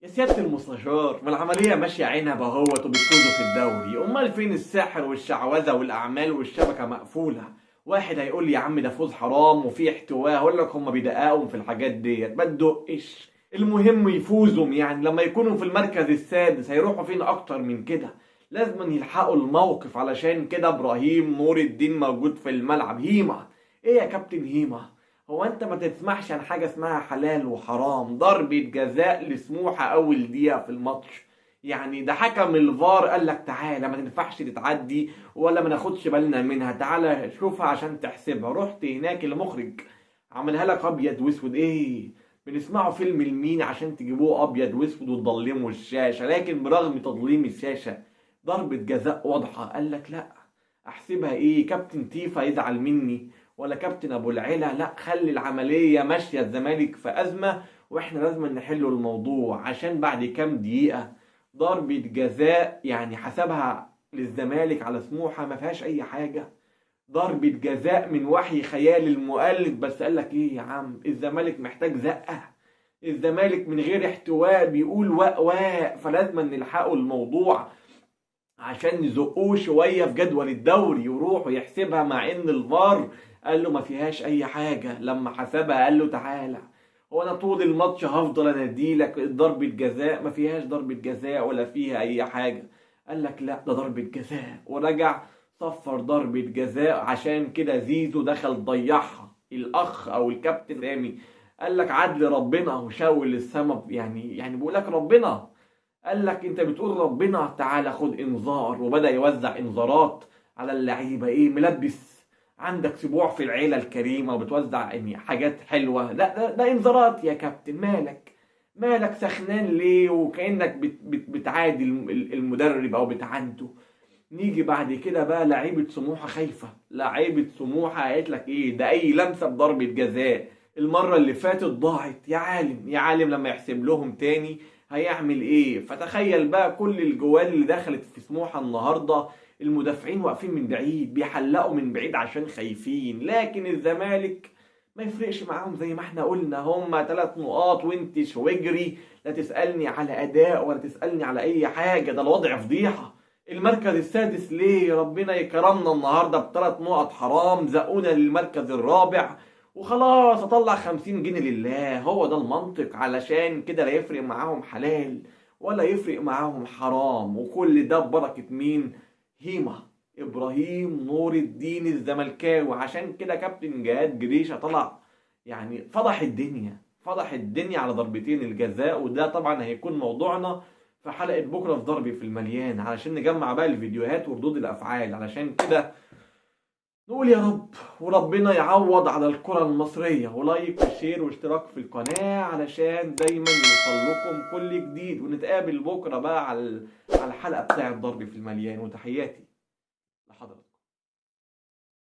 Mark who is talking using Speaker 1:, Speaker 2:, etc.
Speaker 1: يا سيادة المستشار، ما العملية ماشية عنب اهوت وبتفوزوا في الدوري، امال فين السحر والشعوذة والاعمال والشبكة مقفولة؟ واحد هيقول لي يا عم ده فوز حرام وفي احتواء، هقول لك هم بيدققوا في الحاجات ديت، ما تدقش. المهم يفوزوا، يعني لما يكونوا في المركز السادس هيروحوا فين اكتر من كده؟ لازم يلحقوا الموقف، علشان كده ابراهيم نور الدين موجود في الملعب. هيما ايه يا كابتن هيما؟ هو انت ما تسمعش عن حاجة اسمها حلال وحرام؟ ضربة جزاء لسموحة اول دقيقة في الماتش، يعني ده حكم الفار قال لك تعالى ما تنفعش تتعدي ولا ما ناخدش بالنا منها، تعالى شوفها عشان تحسبها. رحت هناك المخرج عملها لك ابيض واسود. ايه بنسمعوا فيلم المين عشان تجيبوه ابيض واسود وتضلموا الشاشة؟ لكن برغم تضليم الشاشة ضربة جزاء واضحة. قال لك لا، احسبها ايه؟ كابتن تيفا يزعل مني ولا كابتن ابو العلا؟ لا، خلي العمليه ماشيه، الزمالك في ازمه واحنا لازم نحل الموضوع، عشان بعد كام دقيقه ضربه جزاء يعني حسبها للزمالك على سموحه ما فيهاش اي حاجه. ضربه جزاء من وحي خيال المؤلف، بس قال لك ايه يا عم، الزمالك محتاج زقه، الزمالك من غير احتواء بيقول واق واق، فلازم نلحقوا الموضوع عشان يزقوه شويه في جدول الدوري يروحوا يحسبها، مع ان الفار قال له ما فيهاش اي حاجه. لما حسبها قال له تعالى، هو انا طول الماتش هفضل اناديلك ضربه جزاء؟ ما فيهاش ضربه جزاء ولا فيها اي حاجه. قال لك لا ده ضربه جزاء، ورجع صفر ضربه جزاء. عشان كده زيزو دخل ضيعها، الاخ او الكابتن رامي قال لك عدل ربنا وشاور للسما، يعني بيقول لك ربنا قال لك انت بتقول ربنا تعالى خد انذار، وبدأ يوزع انذارات على اللعيبه. ايه ملبس عندك سبوع في العيله الكريمه وبتوزع يعني حاجات حلوه؟ لا ده انذارات يا كابتن. مالك سخنان ليه وكأنك بتعادي المدرب او بتعنده؟ نيجي بعد كده بقى لعيبه سموحه خايفه، لعيبه سموحه قالت لك ايه ده، اي لمسه بضربه جزاء. المره اللي فاتت ضاعت، يا عالم لما يحسب لهم تاني هيعمل ايه؟ فتخيل بقى كل الجوال اللي دخلت في سموحه النهارده المدافعين واقفين من بعيد بيحلقوا من بعيد عشان خايفين، لكن الزمالك ما يفرقش معاهم. زي ما احنا قلنا هم 3 نقاط وانت واجري، لا تسألني على اداء ولا تسألني على اي حاجه، ده الوضع فضيحه. المركز السادس ليه؟ ربنا يكرمنا النهارده ب3 نقط حرام زقونا للمركز الرابع وخلاص اطلع 50 جنيه لله. هو ده المنطق، علشان كده لا يفرق معاهم حلال ولا يفرق معاهم حرام، وكل ده ببركة مين؟ هيما ابراهيم نور الدين الزملكاوي. عشان كده كابتن جهاد جريشة طلع يعني فضح الدنيا على ضربتين الجزاء. وده طبعا هيكون موضوعنا في حلقة بكرة في ضربي في المليان، علشان نجمع بقى الفيديوهات وردود الافعال. علشان كده نقول يا رب وربنا يعوض على الكرة المصرية، ولايك وشير واشتراك في القناة علشان دايما يوصل لكم كل جديد. ونتقابل بكرة بقى على الحلقة بتاعة ضرب في المليان، وتحياتي لحضرتك.